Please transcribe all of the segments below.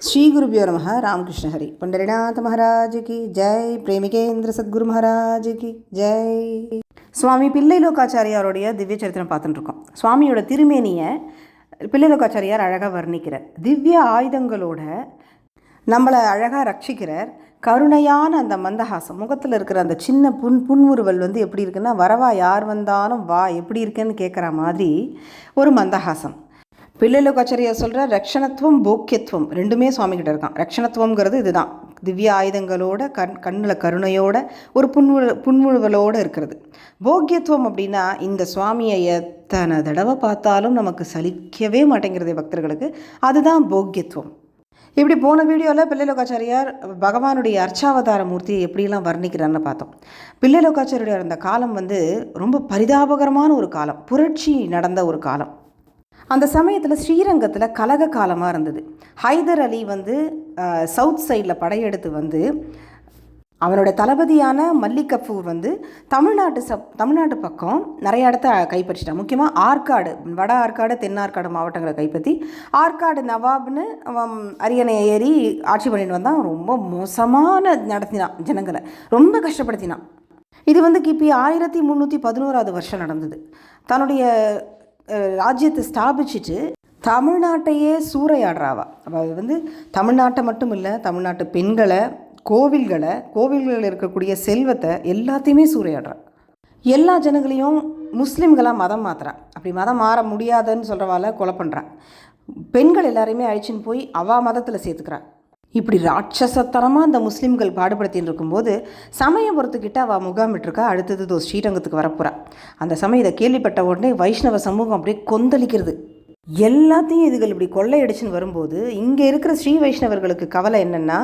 श्री गुरुभ्यो नमः। रामकृष्ण हरि। पंडरीनाथ महाराज की जय। प्रेमिकेंद्र सद्गुरु महाराज की जय। சுவாமி பிள்ளைலோகாச்சாரியாருடைய திவ்ய சரித்திரம் பார்த்துட்டு இருக்கோம். சுவாமியோட திருமேனியை பிள்ளைலோகாச்சாரியார் அழகாக வர்ணிக்கிறார். திவ்ய ஆயுதங்களோட நம்மளை அழகாக ரட்சிக்கிறார். கருணையான அந்த மந்தஹாசம், முகத்தில் இருக்கிற அந்த சின்ன புன்முறுவல் எப்படி இருக்குன்னா, வரவா யார் வந்தாலும் வா எப்படி இருக்குன்னு கேட்குற மாதிரி ஒரு மந்தஹாசம். பிள்ளைலோகாச்சாரியார் சொல்கிற ரக்ஷணத்துவம் போக்கியத்துவம் ரெண்டுமே சுவாமிகிட்ட இருக்கான். ரக்ஷணத்துவங்கிறது இதுதான், திவ்ய ஆயுதங்களோட கண்ணில் கருணையோட ஒரு புன்முழுவலோடு இருக்கிறது. போக்கியத்துவம் அப்படின்னா இந்த சுவாமியை எத்தனை தடவை பார்த்தாலும் நமக்கு சலிக்கவே மாட்டேங்கிறது பக்தர்களுக்கு, அதுதான் போக்கியத்துவம். இப்படி போன வீடியோவில் பிள்ளைலோகாச்சாரியார் பகவானுடைய அர்ச்சாவதார மூர்த்தியை எப்படிலாம் வர்ணிக்கிறான்னு பார்த்தோம். பிள்ளைலோகாச்சாரியார் அந்த காலம் ரொம்ப பரிதாபகரமான ஒரு காலம், புரட்சி நடந்த ஒரு காலம். அந்த சமயத்தில் ஸ்ரீரங்கத்தில் கலக காலமாக இருந்தது. ஹைதர் அலி சவுத் சைடில் படையெடுத்து அவனோட தளபதியான மல்லிக் கஃபூர் தமிழ்நாட்டு பக்கம் நிறைய இடத்த கைப்பற்றிட்டான். முக்கியமாக ஆற்காடு, வட ஆற்காடு, தென் ஆற்காடு மாவட்டங்களை கைப்பற்றி ஆற்காடு நவாப்னு அரியணையை ஏறி ஆட்சி பண்ணிட்டு வந்தான். ரொம்ப மோசமான நடத்தினான், ஜனங்களை ரொம்ப கஷ்டப்படுத்தினான். இது கிபி 1311 நடந்தது. தன்னுடைய ராஜ்யத்தை ஸ்தாபிச்சுட்டு தமிழ்நாட்டையே சூறையாடுறாவா. அவள் தமிழ்நாட்டை மட்டும் இல்லை, தமிழ்நாட்டு பெண்களை, கோவில்களில் இருக்கக்கூடிய செல்வத்தை எல்லாத்தையுமே சூறையாடுறா. எல்லா ஜனங்களையும் முஸ்லீம்களாக மதம் மாற்றுறா. அப்படி மதம் மாற முடியாதுன்னு சொல்கிறவால கொலை பண்ணுறா. பெண்கள் எல்லாரையுமே அழிச்சின்னு போய் மதத்தில் சேர்த்துக்கிறா. இப்படி ராட்சசத்தனமாக அந்த முஸ்லீம்கள் பாடுபடுத்தின்னு இருக்கும்போது சமயபுரத்துக்கிட்ட அவள் முகாமிட்டிருக்கா. அடுத்தது ஸ்ரீரங்கத்துக்கு வரப்போகிறா. அந்த சமயம் இதை கேள்விப்பட்ட உடனே வைஷ்ணவ சமூகம் அப்படியே கொந்தளிக்கிறது. எல்லாத்தையும் இதுகள் இப்படி கொள்ளையடிச்சுன்னு வரும்போது இங்கே இருக்கிற ஸ்ரீ வைஷ்ணவர்களுக்கு கவலை என்னென்னா,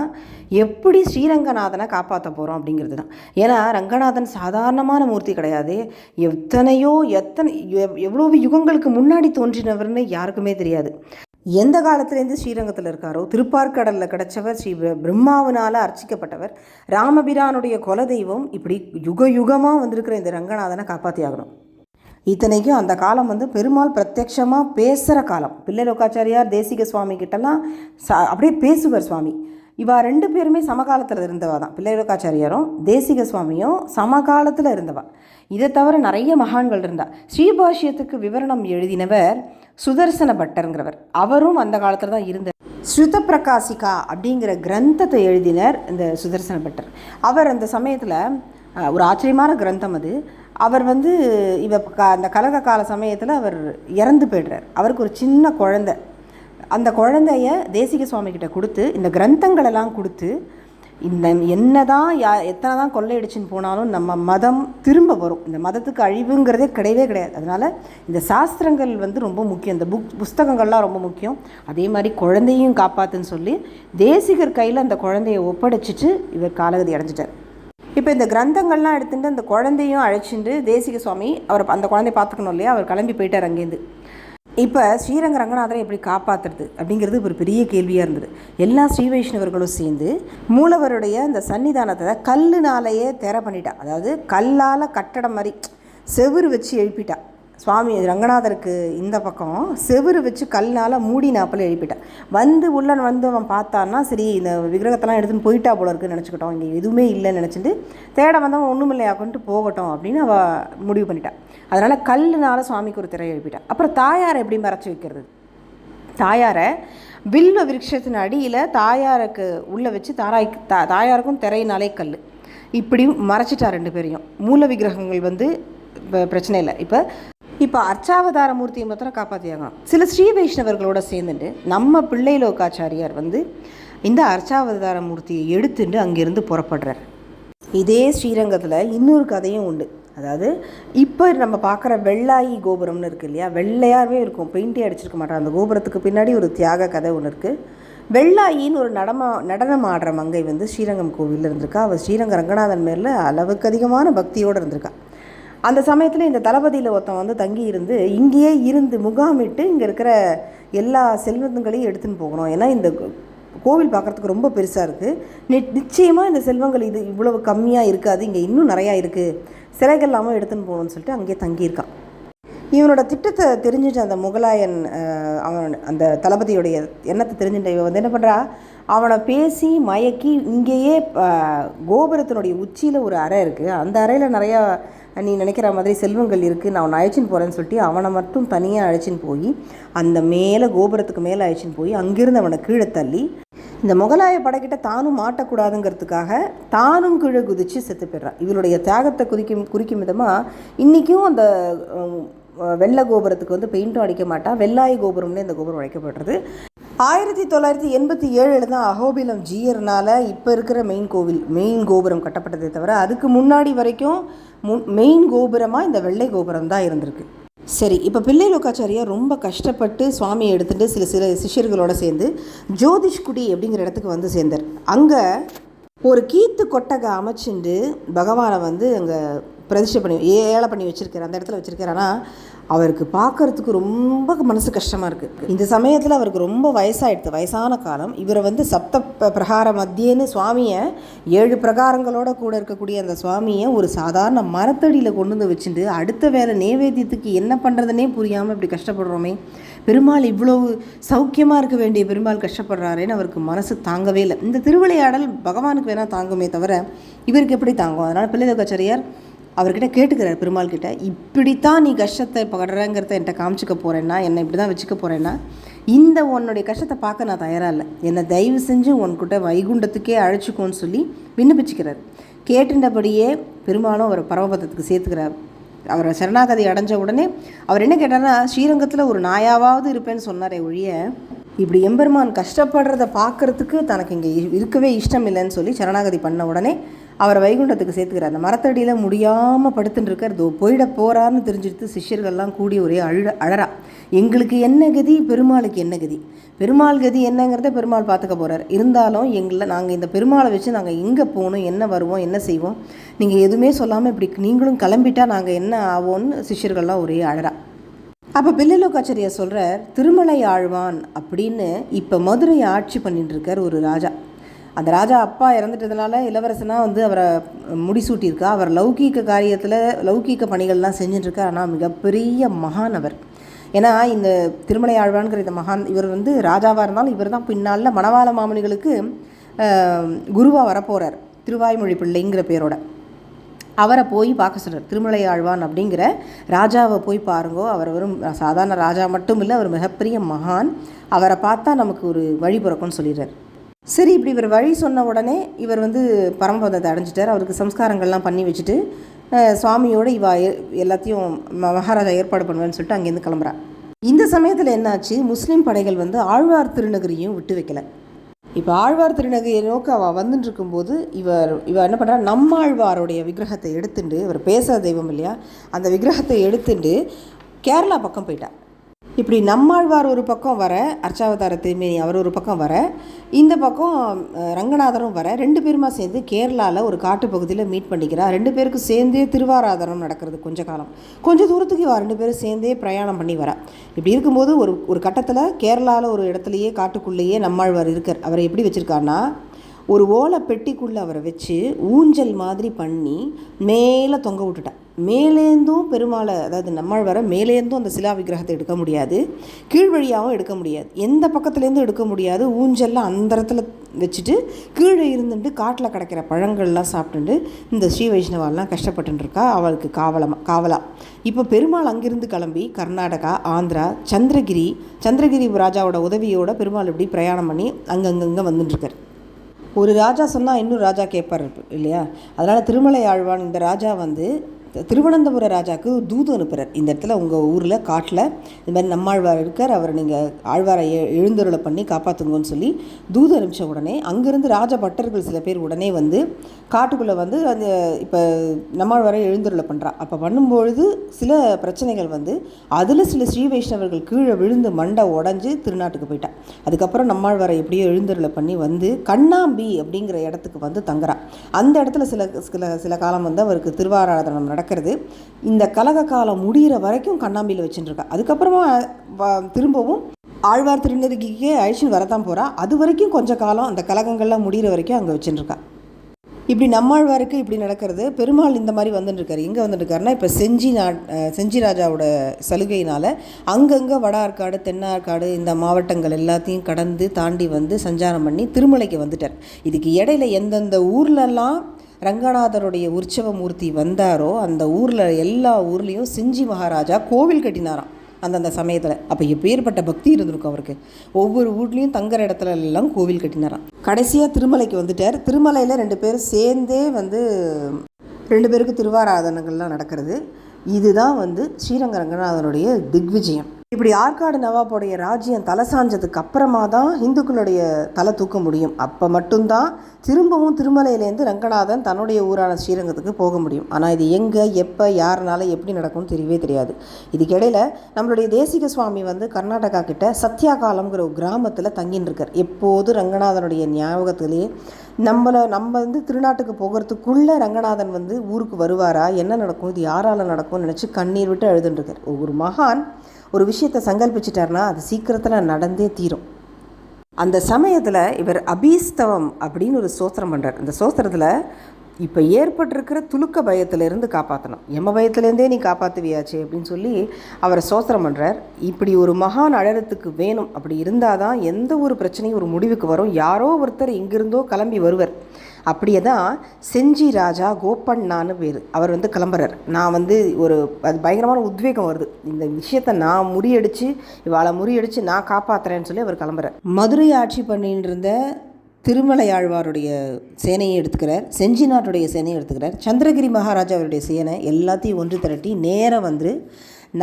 எப்படி ஸ்ரீரங்கநாதனை காப்பாற்ற போகிறோம் அப்படிங்கிறது தான். ஏன்னா ரங்கநாதன் சாதாரணமான மூர்த்தி கிடையாது. எவ்வளோ யுகங்களுக்கு முன்னாடி தோன்றினவர்னு யாருக்குமே தெரியாது. எந்த காலத்துலேருந்து ஸ்ரீரங்கத்தில் இருக்காரோ, திருப்பார்கடலில் கிடச்சவர், ஸ்ரீ பிரம்மாவினால் அர்ச்சிக்கப்பட்டவர், ராமபிரானுடைய குலதெய்வம், இப்படி யுகமாக வந்திருக்கிற இந்த ரங்கநாதனை காப்பாற்றி ஆகணும். இத்தனைக்கும் அந்த காலம் பெருமாள் பிரத்யட்சமாக பேசுகிற காலம். பிள்ளைலோகாச்சாரியார் தேசிக சுவாமி கிட்டலாம் அப்படியே பேசுவார் சுவாமி. இவா ரெண்டு பேருமே சமகாலத்தில் இருந்தவா தான். பிள்ளைலோகாச்சாரியாரும் தேசிக சுவாமியும் சமகாலத்தில் இருந்தவா. இதை தவிர நிறைய மகான்கள் இருந்தார். ஸ்ரீபாஷ்யத்துக்கு விவரணம் எழுதினவர் சுதர்சன பட்டருங்கிறவர். அவரும் அந்த காலத்தில் தான் இருந்தார். ஸ்ருத பிரகாசிகா அப்படிங்கிற கிரந்தத்தை எழுதினர் இந்த சுதர்சன பட்டர். அவர் அந்த சமயத்தில் ஒரு ஆச்சரியமான கிரந்தம் அது. அவர் அந்த கலக கால சமயத்தில் அவர் இறந்து போய்டுறார். அவருக்கு ஒரு சின்ன குழந்தை. அந்த குழந்தைய தேசிக சுவாமி கிட்ட கொடுத்து இந்த கிரந்தங்களெல்லாம் கொடுத்து, இந்த எத்தனை தான் கொள்ளையடிச்சுன்னு போனாலும் நம்ம மதம் திரும்ப வரும், இந்த மதத்துக்கு அழிவுங்கிறதே கிடையவே கிடையாது. அதனால் இந்த சாஸ்திரங்கள் ரொம்ப முக்கியம், இந்த புஸ்தகங்கள்லாம் ரொம்ப முக்கியம். அதே மாதிரி குழந்தையும் காப்பாற்றுன்னு சொல்லி தேசிகர் கையில் அந்த குழந்தையை ஒப்படைச்சிட்டு இவர் காலகதி அடைஞ்சிட்டார். இப்போ இந்த கிரந்தங்கள்லாம் எடுத்துகிட்டு அந்த குழந்தையும் அழைச்சிட்டு தேசிக சுவாமி அந்த குழந்தைய பார்த்துக்கணும் இல்லையா, அவர் கிளம்பி போயிட்டார் அங்கேருந்து. இப்போ ஸ்ரீரங்க ரங்கநாதரை எப்படி காப்பாற்றுறது அப்படிங்கிறது ஒரு பெரிய கேள்வியாக இருந்தது. எல்லா ஸ்ரீ வைஷ்ணவர்களும் சேர்ந்து மூலவருடைய இந்த சன்னிதானத்தை கல்லுனாலேயே திற பண்ணிட்டா. அதாவது கல்லால் கட்டடம் மாதிரி செவுறு வச்சு எழுப்பிட்டா. சுவாமி ரங்கநாதருக்கு இந்த பக்கம் செவுறு வச்சு கல்லால் மூடி நாப்பில் எழுப்பிட்டா. உள்ள அவன் பார்த்தான்னா, சரி இந்த விக்கிரகத்தெல்லாம் எடுத்துன்னு போயிட்டா போல இருக்குன்னு நினச்சிக்கிட்டோம், இங்கே எதுவுமே இல்லைன்னு நினச்சிட்டு தேட வந்தவன் ஒன்றும் இல்லையாக்குன்ட்டு போகட்டும் அப்படின்னு அவள் முடிவு பண்ணிட்டான். அதனால் கல்லுனால சுவாமிக்கு ஒரு திரை எழுப்பிட்டான். அப்புறம் தாயாரை எப்படி மறைச்சி வைக்கிறது? தாயாரை வில்வ விருட்சத்தின் அடியில் தாயாருக்கு உள்ளே வச்சு தாயாருக்கும் திரையினாலே கல் இப்படி மறைச்சிட்டா ரெண்டு பேரையும். மூல விக்கிரகங்கள் பிரச்சனை இல்லை. இப்போ அர்ச்சாவதார மூர்த்தியை மாத்திரம் காப்பாற்றியாகணும். சில ஸ்ரீ வைஷ்ணவர்களோடு சேர்ந்துட்டு நம்ம பிள்ளைலோகாச்சாரியார் இந்த அர்ச்சாவதார மூர்த்தியை எடுத்துட்டு அங்கேருந்து புறப்படுறார். இதே ஸ்ரீரங்கத்தில் இன்னொரு கதையும் உண்டு. அதாவது இப்போ நம்ம பார்க்குற வெள்ளாயி கோபுரம்னு இருக்குது இல்லையா, வெள்ளையாகவே இருக்கும், பெயிண்டே அடிச்சிருக்க மாட்டாங்க. அந்த கோபுரத்துக்கு பின்னாடி ஒரு தியாக கதை ஒன்று இருக்குது. வெள்ளாயின்னு ஒரு நடனம் ஆடுற மங்கை ஸ்ரீரங்கம் கோவிலில் இருந்திருக்கா. அவள் ஸ்ரீரங்க ரங்கநாதன் மேலே அளவுக்கு அதிகமான பக்தியோடு இருந்திருக்கா. அந்த சமயத்தில் இந்த தளபதியில் ஒருத்தன் தங்கி இங்கேயே இருந்து முகாமிட்டு இங்கே இருக்கிற எல்லா செல்வங்களையும் எடுத்துன்னு போகணும். ஏன்னா இந்த கோவில் பார்க்குறதுக்கு ரொம்ப பெருசாக இருக்குது, நிச்சயமாக இந்த செல்வங்கள் இவ்வளவு கம்மியாக இருக்காது, இங்கே இன்னும் நிறையா இருக்குது, சிலைகள் இல்லாமல் எடுத்துன்னு போகணும்னு சொல்லிட்டு அங்கேயே தங்கியிருக்கான். இவனோட திட்டத்தை தெரிஞ்சுட்டு அந்த முகலாயன் அவன் அந்த தளபதியுடைய எண்ணத்தை தெரிஞ்சுட்டு இவன் வந்து என்ன பண்ணுறா, அவனை பேசி மயக்கி இங்கேயே கோபுரத்தினுடைய உச்சியில் ஒரு அறை இருக்குது, அந்த அறையில் நிறையா நீ நினைக்கிற மாதிரி செல்வங்கள் இருக்குது, நான் அவனை அழைச்சின்னு போகிறேன்னு சொல்லிட்டு அவனை மட்டும் தனியாக அழைச்சின்னு போய் அந்த மேலே கோபுரத்துக்கு மேலே அழைச்சின்னு போய் அங்கேருந்து அவனை கீழே தள்ளி இந்த முகலாய படைக்கிட்ட தானும் மாட்டக்கூடாதுங்கிறதுக்காக தானும் கீழே குதித்து செத்து போய்ட்றான். இவருடைய தியாகத்தை குறிக்கும் விதமாக இன்றைக்கும் அந்த வெள்ளை கோபுரத்துக்கு வந்து பெயிண்ட்டும் அடிக்க மாட்டான், வெள்ளாய் கோபுரம்னே இந்த கோபுரம் அழைக்கப்படுறது. 1987 தான் அஹோபிலம் ஜீயர்னால் இப்போ இருக்கிற மெயின் கோபுரம் கட்டப்பட்டதே தவிர அதுக்கு முன்னாடி வரைக்கும் மெயின் கோபுரமாக இந்த வெள்ளை கோபுரம் தான் இருந்திருக்கு. சரி, இப்போ பிள்ளை லோகாச்சாரியார் ரொம்ப கஷ்டப்பட்டு சுவாமியை எடுத்துகிட்டு சில சிஷ்யர்களோடு சேர்ந்து ஜோதிஷ்குடி அப்படிங்கிற இடத்துக்கு வந்து சேர்ந்தார். அங்கே ஒரு கீத்து கொட்டகை அமைச்சுண்டு பகவானை வந்து அங்கே பிரதிஷ்டை பண்ணி ஏழை பண்ணி வச்சுருக்கார், அந்த இடத்துல வச்சுருக்கார். ஆனால் அவருக்கு பார்க்குறதுக்கு ரொம்ப மனசு கஷ்டமாக இருக்குது. இந்த சமயத்தில் அவருக்கு ரொம்ப வயசான காலம். இவரை வந்து சப்த பிரகார மத்தியன்னு சுவாமியை 7 பிரகாரங்களோட கூட இருக்கக்கூடிய அந்த சுவாமியை ஒரு சாதாரண மரத்தடியில் கொண்டு வந்து வச்சுட்டு அடுத்த வேலை நேவேத்தியத்துக்கு என்ன பண்ணுறதுனே புரியாமல் இப்படி கஷ்டப்படுறோமே, பெருமாள் இவ்வளவு சௌக்கியமாக இருக்க வேண்டிய பெருமாள் கஷ்டப்படுறாரேன்னு அவருக்கு மனசு தாங்கவே இல்லை. இந்த திருவிளையாடல் பகவானுக்கு வேணால் தாங்குமே தவிர இவருக்கு எப்படி தாங்கும்? அதனால் பிள்ளை லோகாச்சாரியார் அவர்கிட்ட கேட்டுக்கிறார், பெருமாள் கிட்ட, இப்படித்தான் நீ கஷ்டத்தை படுறங்கிறத என்கிட்ட காமிச்சிக்க போகிறேன்னா, என்னை இப்படி தான் வச்சுக்க போகிறேன்னா, இந்த உன்னுடைய கஷ்டத்தை பார்க்க நான் தயாராக இல்லை, என்னை தயவு செஞ்சு உன்கிட்ட வைகுண்டத்துக்கே அழைச்சிக்கோன்னு சொல்லி விண்ணப்பிச்சுக்கிறார். கேட்டுண்டபடியே பெருமாளும் அவர் பரமபதத்துக்கு சேர்த்துக்கிறார். அவரை சரணாகதி அடைஞ்ச உடனே அவர் என்ன கேட்டார்னா, ஸ்ரீரங்கத்தில் ஒரு நாயாவது இருப்பேன்னு சொன்னாரே ஒழிய இப்படி எம்பெருமான் கஷ்டப்படுறத பார்க்குறதுக்கு தனக்கு இங்கே இருக்கவே இஷ்டம் இல்லைன்னு சொல்லி சரணாகதி பண்ண உடனே அவரை வைகுண்டத்துக்கு சேர்த்துக்கிறார். அந்த மரத்தடியில் முடியாமல் படுத்துட்டு இருக்கார். போயிட போகிறான்னு தெரிஞ்சுட்டு சிஷ்யர்கள்லாம் கூடி ஒரே அழறா, எங்களுக்கு என்ன கதி, பெருமாளுக்கு என்ன கதி, பெருமாள் கதி என்னங்கிறத பெருமாள் பார்த்துக்க போகிறார், இருந்தாலும் நாங்கள் இந்த பெருமாளை வச்சு நாங்கள் எங்கே போகணும், என்ன வருவோம், என்ன செய்வோம், நீங்கள் எதுவுமே சொல்லாமல் இப்படி நீங்களும் கிளம்பிட்டா நாங்கள் என்ன ஆவோன்னு சிஷ்யர்கள்லாம் ஒரே அழறா. அப்போ பிள்ளை லோகாச்சாரியார் சொல்கிறார், திருமலை ஆழ்வான் அப்படின்னு இப்போ மதுரையை ஆட்சி பண்ணிட்டு இருக்கார் ஒரு ராஜா. அந்த ராஜா அப்பா இறந்துட்டதுனால இளவரசனாக வந்து அவரை முடிசூட்டியிருக்கா. அவர் லௌகீக காரியத்தில் லௌகீக பணிகள்லாம் செஞ்சுட்டுருக்கார். ஆனால் மிகப்பெரிய மகான் அவர். ஏன்னா இந்த திருமலை ஆழ்வான்கிற இந்த மகான் இவர் வந்து ராஜாவாக இருந்தாலும் இவர் தான் பின்னால் மணவாள மாமனிகளுக்கு குருவாக வரப்போகிறார், திருவாய்மொழி பிள்ளைங்கிற பேரோட. அவரை போய் பார்க்க சொல்கிறார். திருமலை ஆழ்வான் அப்படிங்கிற ராஜாவை போய் பாருங்கோ, அவர் வரும் சாதாரண ராஜா மட்டும் இல்லை, அவர் மிகப்பெரிய மகான், அவரை பார்த்தா நமக்கு ஒரு வழி பிறக்கும்னு சொல்லிடுறார். சரி, இப்படி இவர் வழி சொன்ன உடனே இவர் வந்து பரமபதத்தை அடைஞ்சிட்டார். அவருக்கு சம்ஸ்காரங்கள்லாம் பண்ணி வச்சுட்டு சுவாமியோடு எல்லாத்தையும் மகாராஜா ஏற்பாடு பண்ணுவேன்னு சொல்லிட்டு அங்கேருந்து கிளம்புறா. இந்த சமயத்தில் என்னாச்சு, முஸ்லீம் படைகள் வந்து ஆழ்வார் திருநகரியும் விட்டு வைக்கல. இப்போ ஆழ்வார் திருநகையை நோக்கி அவள் வந்துட்டு இருக்கும்போது இவர் என்ன பண்ணுறா, நம்மாழ்வாருடைய விக்கிரகத்தை எடுத்துட்டு, இவர் பேசுகிற தெய்வம் இல்லையா, அந்த விக்கிரகத்தை எடுத்துட்டு கேரளா பக்கம் போயிட்டா. இப்படி நம்மாழ்வார் ஒரு பக்கம் வர, அர்ச்சாவதார திருமேனி அவர் ஒரு பக்கம் வர, இந்த பக்கம் ரங்கநாதரும் வர, 2 பேருமா சேர்ந்து கேரளாவில் ஒரு காட்டுப்பகுதியில் மீட் பண்ணிக்கிறா. 2 பேருக்கு சேர்ந்தே திருவாராதனம் நடக்கிறது. கொஞ்சம் தூரத்துக்கு 2 பேரும் சேர்ந்தே பிரயாணம் பண்ணி வரா. இப்படி இருக்கும்போது ஒரு கட்டத்தில் கேரளாவில் ஒரு இடத்துலையே காட்டுக்குள்ளேயே நம்மாழ்வார் இருக்கார். அவரை எப்படி வச்சுருக்காருன்னா, ஒரு ஓலை பெட்டிக்குள்ளே அவரை வச்சு ஊஞ்சல் மாதிரி பண்ணி மேலே தொங்க விட்டுட்டா. மேலேந்தும் பெருமாளை, அதாவது நம்மாழ்வாரை மேலேந்தும் அந்த சிலா விக்கிரகத்தை எடுக்க முடியாது, கீழ் வழியாகவும் எடுக்க முடியாது, எந்த பக்கத்துலேருந்தும் எடுக்க முடியாது. ஊஞ்சலில் அந்த இடத்துல வச்சுட்டு கீழே இருந்துட்டு காட்டில் கிடைக்கிற பழங்கள்லாம் சாப்பிட்டுட்டு இந்த ஸ்ரீ வைஷ்ணவாலாம் கஷ்டப்பட்டுருக்கா. அவளுக்கு காவலா. இப்போ பெருமாள் அங்கிருந்து கிளம்பி கர்நாடகா, ஆந்திரா, சந்திரகிரி ராஜாவோட உதவியோட பெருமாள் இப்படி பிரயாணம் பண்ணி அங்கங்கே வந்துட்டுருக்கார். ஒரு ராஜா சொன்னால் இன்னொரு ராஜா கேட்பார் இல்லையா, அதனால் திருமலை ஆழ்வான் இந்த ராஜா வந்து திருவனந்தபுர ராஜாவுக்கு தூது அனுப்புகிறார். இந்த இடத்துல உங்கள் ஊரில் காட்டில் இந்த மாதிரி நம்மாழ்வார் இருக்கார், அவர் நீங்கள் ஆழ்வாரை எழுந்தருளை பண்ணி காப்பாற்றுங்கன்னு சொல்லி தூது அனுப்பிச்ச உடனே அங்கேருந்து ராஜ பட்டர்கள் சில பேர் உடனே வந்து காட்டுக்குள்ளே வந்து அந்த இப்போ நம்மாழ்வாரை எழுந்தருளை பண்ணுறா. அப்போ பண்ணும்பொழுது சில பிரச்சனைகள் வந்து அதில் சில ஸ்ரீ வைஷ்ணவர்கள் கீழே விழுந்து மண்டை உடஞ்சி திருநாட்டுக்கு போயிட்டா. அதுக்கப்புறம் நம்மாழ்வாரை எப்படியோ எழுந்தருளை பண்ணி வந்து கண்ணாம்பி அப்படிங்கிற இடத்துக்கு வந்து தங்குறா. அந்த இடத்துல சில காலம் வந்து அவருக்கு திருவாராதனம் நடக்கிறது. இந்த கலக காலம் முடிகிற வரைக்கும் கண்ணாம்பியில் வச்சுட்டுருக்கா. அதுக்கப்புறமா திரும்பவும் ஆழ்வார் திருநெருகிக்கே அழிச்சின்னு வரத்தான் போகிறா. அது வரைக்கும் கொஞ்சம் காலம் அந்த கலகங்கள்லாம் முடிகிற வரைக்கும் அங்கே வச்சுட்டுருக்கா. இப்படி நம்மாழ்வாருக்கு இப்படி நடக்கிறது. பெருமாள் இந்த மாதிரி வந்துட்டுருக்காரு. எங்கே வந்துட்டுருக்காருன்னா, இப்போ செஞ்சி ராஜாவோட சலுகையினால் அங்கங்கே வட ஆற்காடு தென்னார்காடு இந்த மாவட்டங்கள் எல்லாத்தையும் கடந்து தாண்டி வந்து சஞ்சாரம் பண்ணி திருமலைக்கு வந்துட்டார். இதுக்கு இடையில எந்தெந்த ஊர்லெல்லாம் ரங்கநாதருடைய உற்சவ மூர்த்தி வந்தாரோ அந்த ஊரில் எல்லா ஊர்லேயும் செஞ்சி மகாராஜா கோவில் கட்டினாராம் அந்தந்த சமயத்தில். அப்போ எப்பேற்பட்ட பக்தி இருந்திருக்கும் அவருக்கு. ஒவ்வொரு வீட்லேயும் தங்குற இடத்துல எல்லாம் கோவில் கட்டினாராம். கடைசியாக திருமலைக்கு வந்துட்டார். திருமலையில் 2 பேரும் சேர்ந்தே வந்து 2 பேருக்கு திருவாராதனங்கள்லாம் நடக்கிறது. இதுதான் வந்து ஸ்ரீரங்க ரங்கநாதனுடைய திக்விஜயம். இப்படி ஆற்காடு நவாபுடைய ராஜ்யம் தலை சாஞ்சதுக்கு அப்புறமா தான் இந்துக்களுடைய தலை தூக்க முடியும். அப்போ மட்டும்தான் திரும்பவும் திருமலையிலேருந்து ரங்கநாதன் தன்னுடைய ஊரான ஸ்ரீரங்கத்துக்கு போக முடியும். ஆனால் இது எங்கே எப்போ யாருனால எப்படி நடக்கும்னு தெரியவே தெரியாது. இதுக்கிடையில் நம்மளுடைய தேசிக சுவாமி வந்து கர்நாடகா கிட்ட சத்யாகாலம்ங்கிற ஒரு கிராமத்தில் தங்கின்னு இருக்கார். எப்போது ரங்கநாதனுடைய ஞாபகத்திலேயே நம்ம வந்து திருநாட்டுக்கு போகிறதுக்குள்ளே ரங்கநாதன் வந்து ஊருக்கு வருவாரா, என்ன நடக்கும், இது யாரால் நடக்கும்னு நினச்சி கண்ணீர் விட்டு எழுதுன்ருக்கார். ஒரு மகான் ஒரு விஷயத்தை சங்கல்பிச்சிட்டார்னா அது சீக்கிரத்தில் நடந்தே தீரும். அந்த சமயத்தில் இவர் அபீஸ்தவம் அப்படின்னு ஒரு ஸ்தோத்திரம் பண்ணுறார். அந்த ஸ்தோத்திரத்தில் இப்போ ஏற்பட்டிருக்கிற துலுக்க பயத்திலேருந்து காப்பாற்றணும், எம பயத்திலேருந்தே நீ காப்பாற்றுவியாச்சு அப்படின்னு சொல்லி அவரை ஸ்தோத்திரம் பண்ணுறார். இப்படி ஒரு மகான் அழறத்துக்கு வேணும். அப்படி இருந்தால் தான் எந்த ஒரு பிரச்சனையும் ஒரு முடிவுக்கு வரும். யாரோ ஒருத்தர் எங்கிருந்தோ கிளம்பி வருவர். அப்படியே தான் செஞ்சி ராஜா கோப்பண்ணான்னு பேர். அவர் வந்து கிளம்புறார். நான் வந்து அது பயங்கரமான உத்வேகம் வருது, இந்த விஷயத்தை நான் இவாளை முறியடித்து நான் காப்பாற்றுறேன்னு சொல்லி அவர் கிளம்புறார். மதுரை ஆட்சி பண்ணிட்டு இருந்த திருமலையாழ்வாருடைய சேனையை எடுத்துக்கிறார், செஞ்சி நாட்டுடைய சேனையை எடுத்துக்கிறார், சந்திரகிரி மகாராஜாவுடைய சேனை எல்லாத்தையும் ஒன்று திரட்டி நேராக வந்து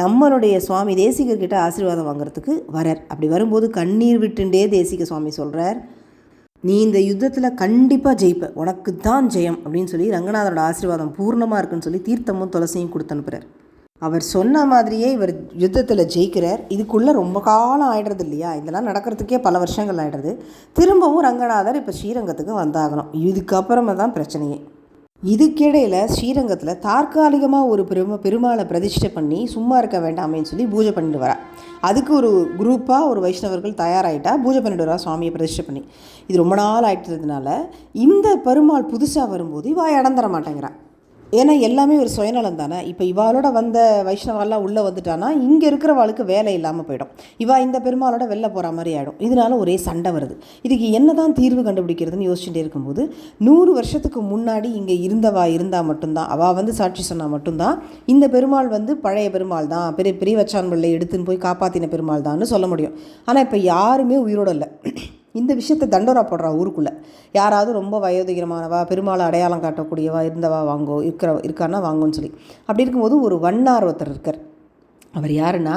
நம்மளுடைய சுவாமி தேசிகர்கிட்ட ஆசீர்வாதம் வாங்குறதுக்கு வரார். அப்படி வரும்போது கண்ணீர் விட்டுண்டே தேசிக சுவாமி சொல்கிறார், நீ இந்த யுத்தத்தில் கண்டிப்பாக ஜெயிப்ப, உனக்கு தான் ஜெயம் அப்படின்னு சொல்லி ரங்கநாதரோட ஆசீர்வாதம் பூர்ணமாக இருக்குன்னு சொல்லி தீர்த்தமும் துளசியும் கொடுத்து அனுப்புகிறார். அவர் சொன்ன மாதிரியே இவர் யுத்தத்தில் ஜெயிக்கிறார். இதுக்குள்ளே ரொம்ப காலம் ஆகிடுறது இல்லையா, இதெல்லாம் நடக்கிறதுக்கே பல வருஷங்கள் ஆகிடுறது. திரும்பவும் ரங்கநாதர் இப்போ ஸ்ரீரங்கத்துக்கு வந்தாகணும். இதுக்கப்புறமா தான் பிரச்சனையே. இதுக்கிடையில் ஸ்ரீரங்கத்தில் தற்காலிகமாக ஒரு பெருமாளை பிரதிஷ்டை பண்ணி சும்மா இருக்க வேண்டாமேன்னு சொல்லி பூஜை பண்ணிட்டு வரா. அதுக்கு ஒரு குரூப்பாக ஒரு வைஷ்ணவர்கள் தயாராகிட்டா பூஜை பண்ணிட்டு வரா சுவாமியை பிரதிஷ்டை பண்ணி. இது ரொம்ப நாள் ஆகிட்டதுனால இந்த பெருமாள் புதுசாக வரும்போது இவா இடம் தர மாட்டேங்கிறான். ஏன்னா எல்லாமே ஒரு சுயநலம் தானே. இப்போ இவாளோட வந்த வைஷ்ணவாலாம் உள்ளே வந்துட்டானா இங்கே இருக்கிறவாளுக்கு வேலை இல்லாமல் போயிடும். இந்த பெருமாளோட வெளில போகிற மாதிரி ஆகிடும். இதனால ஒரே சண்டை வருது. இதுக்கு என்ன தான் தீர்வு கண்டுபிடிக்கிறதுன்னு யோசிச்சுட்டே இருக்கும்போது 100 வருஷத்துக்கு முன்னாடி இங்கே இருந்தால் மட்டும்தான், அவள் வந்து சாட்சி சொன்னால் மட்டும்தான் இந்த பெருமாள் வந்து பழைய பெருமாள் தான், பெரிய வச்சான்பிள்ளை எடுத்துன்னு போய் காப்பாற்றின பெருமாள் தான்னு சொல்ல முடியும். ஆனால் இப்போ யாருமே உயிரோடு இல்லை. இந்த விஷயத்தை தண்டோரா போடுறா ஊருக்குள்ளே. யாராவது ரொம்ப வயோதிகரமானவா, பெருமாளை அடையாளம் காட்டக்கூடியவா இருந்தவா இருக்கான்னா வாங்கன்னு சொல்லி. அப்படி இருக்கும்போது ஒரு வண்ணார் ஒருத்தர் இருக்கார். அவர் யாருன்னா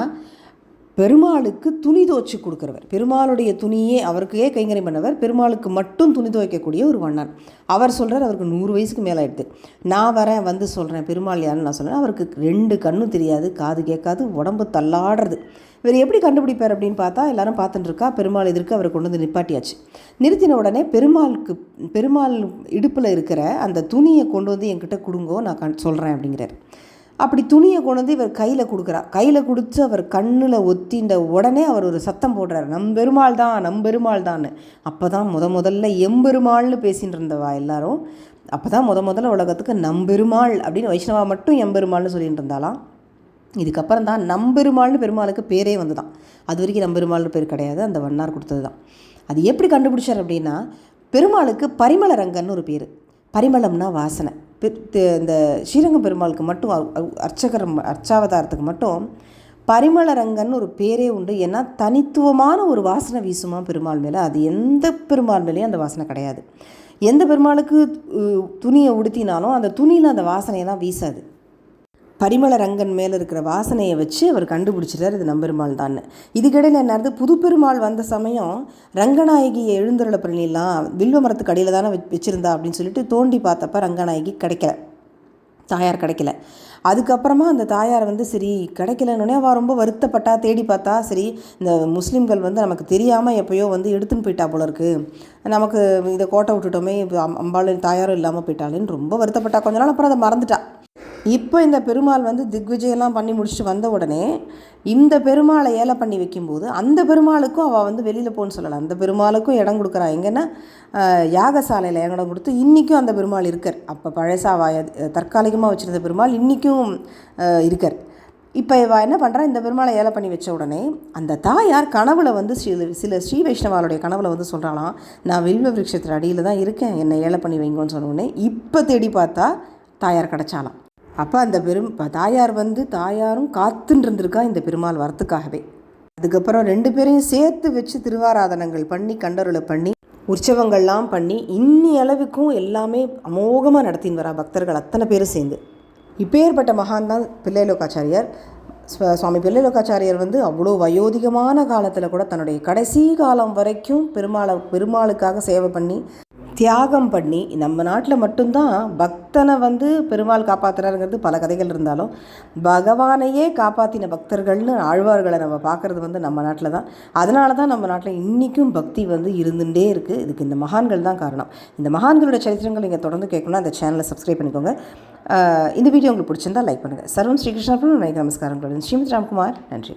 பெருமாளுக்கு துணி துவைச்சி கொடுக்குறவர். பெருமாளுடைய துணியே அவருக்கே கைங்கரியம் பண்ணவர். பெருமாளுக்கு மட்டும் துணி துவைக்கக்கூடிய ஒரு வண்ணார். அவர் சொல்கிறார், அவருக்கு 100 வயசுக்கு மேலே ஆகிடுது. நான் வரேன் வந்து சொல்கிறேன் பெருமாள் யாருன்னு நான் சொல்கிறேன். அவருக்கு 2 கண்ணும் தெரியாது, காது கேட்காது, உடம்பு தள்ளாடுறது. இவர் எப்படி கண்டுபிடிப்பார் அப்படின்னு பார்த்தா எல்லாரும் பார்த்துட்டு இருக்கா. பெருமாள் எதிர்க்கு அவரை கொண்டு வந்து நிப்பாட்டியாச்சு. நிறுத்தின உடனே பெருமாள் இடுப்பில் இருக்கிற அந்த துணியை கொண்டு வந்து என்கிட்ட கொடுங்கோ, நான் சொல்கிறேன் அப்படிங்கிறார். அப்படி துணியை கொண்டு வந்து இவர் கையில் கொடுக்குறா. கையில் கொடுத்து அவர் கண்ணில் ஒத்தின்ற உடனே அவர் ஒரு சத்தம் போடுறார், நம்பெருமாள் தான்னு. அப்போ தான் முதல்ல எம்பெருமாள்னு பேசிகிட்டு இருந்தவா எல்லாரும். அப்போ தான் முதல்ல உலகத்துக்கு நம்பெருமாள் அப்படின்னு வைஷ்ணவா மட்டும் எம்பெருமாள்னு சொல்லிட்டு இருந்தாலாம். இதுக்கப்புறம் தான் நம்பெருமாள்னு பெருமாளுக்கு பேரே வந்துதான். அது வரைக்கும் நம்பெருமாள்னு பேர் கிடையாது, அந்த வண்ணார் கொடுத்தது தான். அது எப்படி கண்டுபிடிச்சார் அப்படின்னா, பெருமாளுக்கு பரிமள ரங்கன்னு ஒரு பேர். பரிமளம்னா வாசனை. இந்த ஸ்ரீரங்க பெருமாளுக்கு மட்டும் அர்ச்சாவதாரத்துக்கு மட்டும் பரிமள ரங்கன்னு ஒரு பேரே உண்டு. ஏன்னா தனித்துவமான ஒரு வாசனை வீசுமா பெருமாள் மேலே. அது எந்த பெருமாள் மேலேயும் அந்த வாசனை கிடையாது. எந்த பெருமாளுக்கு துணியை உடுத்தினாலும் அந்த துணியில் அந்த வாசனையெல்லாம் வீசாது. பரிமள ரங்கன் மேலே இருக்கிற வாசனையை வச்சு அவர் கண்டுபிடிச்சிட்டார் இது நம்பெருமாள் தான். இதுக்கிடையில் என்ன, புது பெருமாள் வந்த சமயம் ரங்கநாயகியை எழுந்தருள பண்ணிடலாம், வில்வ மரத்துக்கு அடியில் தானே வச்சுருந்தா அப்படின்னு சொல்லிட்டு தோண்டி பார்த்தப்ப ரங்கநாயகி கிடைக்கல, தாயார் கிடைக்கல. அதுக்கப்புறமா அந்த தாயார் வந்து சரி கிடைக்கலன்னொடனே அவள் ரொம்ப வருத்தப்பட்டா. தேடி பார்த்தா சரி இந்த முஸ்லீம்கள் வந்து நமக்கு தெரியாமல் எப்போயோ வந்து எடுத்துன்னு போயிட்டா போல இருக்குது, நமக்கு இதை கோட்டை விட்டுட்டோமே, அம்பாள் தாயாரும் இல்லாமல் போயிட்டாளேன்னு ரொம்ப வருத்தப்பட்டா. கொஞ்ச நாள் அப்புறம் அதை மறந்துட்டா. இப்போ இந்த பெருமாள் வந்து திக்விஜயெல்லாம் பண்ணி முடிச்சுட்டு வந்த உடனே இந்த பெருமாளை ஏலை பண்ணி வைக்கும்போது அந்த பெருமாளுக்கும் அவள் வந்து வெளியில் போன்னு சொல்லலாம். அந்த பெருமாளுக்கும் இடம் கொடுக்குறா. எங்கன்னா யாகசாலையில் இடம் கொடுத்து இன்றைக்கும் அந்த பெருமாள் இருக்கார். அப்போ பழசாவாய தற்காலிகமாக வச்சுருந்த பெருமாள் இன்றைக்கும் இருக்கார். இப்போ இவள் என்ன பண்ணுறா, இந்த பெருமாளை ஏலை பண்ணி வச்ச உடனே அந்த தாயார் கனவுல வந்து சில ஸ்ரீ வைஷ்ணவாளுடைய கனவுல வந்து சொல்கிறாளாம், நான் வில்வ விருட்சத்தின் அடியில் தான் இருக்கேன், என்னை ஏலை பண்ணி வைங்கன்னு சொன்னோடனே இப்போ தேடி பார்த்தா தாயார் கிடச்சாலாம். அப்போ அந்த தாயார் வந்து தாயாரும் காத்துன்னு இருந்திருக்கா இந்த பெருமாள் வரத்துக்காகவே. அதுக்கப்புறம் 2 பேரையும் சேர்த்து வச்சு திருவாராதனங்கள் பண்ணி கண்டருளை பண்ணி உற்சவங்கள்லாம் பண்ணி இன்னி அளவுக்கும் எல்லாமே அமோகமாக நடத்தின்னு வரா பக்தர்கள் அத்தனை பேரும் சேர்ந்து. இப்பேற்பட்ட மகான் தான் பிள்ளைலோகாச்சாரியார். சுவாமி பிள்ளைலோகாச்சாரியார் வந்து அவ்வளோ வயோதிகமான காலத்தில் கூட தன்னுடைய கடைசி காலம் வரைக்கும் பெருமாளுக்காக சேவை பண்ணி தியாகம் பண்ணி, நம்ம நாட்டில் மட்டும்தான் பக்தனை வந்து பெருமாள் காப்பாற்றுறாருங்கிறது பல கதைகள் இருந்தாலும் பகவானையே காப்பாற்றின பக்தர்கள்னு ஆழ்வார்களை நம்ம பார்க்குறது வந்து நம்ம நாட்டில் தான். அதனால தான் நம்ம நாட்டில் இன்றைக்கும் பக்தி வந்து இருந்துகிட்டே இருக்குது. இதுக்கு இந்த மகான்கள் தான் காரணம். இந்த மகான்களோட சரித்திரங்கள் நீங்கள் தொடர்ந்து கேட்கணும்னா அந்த சேனலை சப்ஸ்கிரைப் பண்ணிக்கோங்க. இந்த வீடியோ உங்களுக்கு பிடிச்சிருந்தால் லைக் பண்ணுங்கள். சர்வம் ஸ்ரீகிருஷ்ணா, நமஸ்காரங்களுடன் ஸ்ரீமதி ராம்குமார். நன்றி.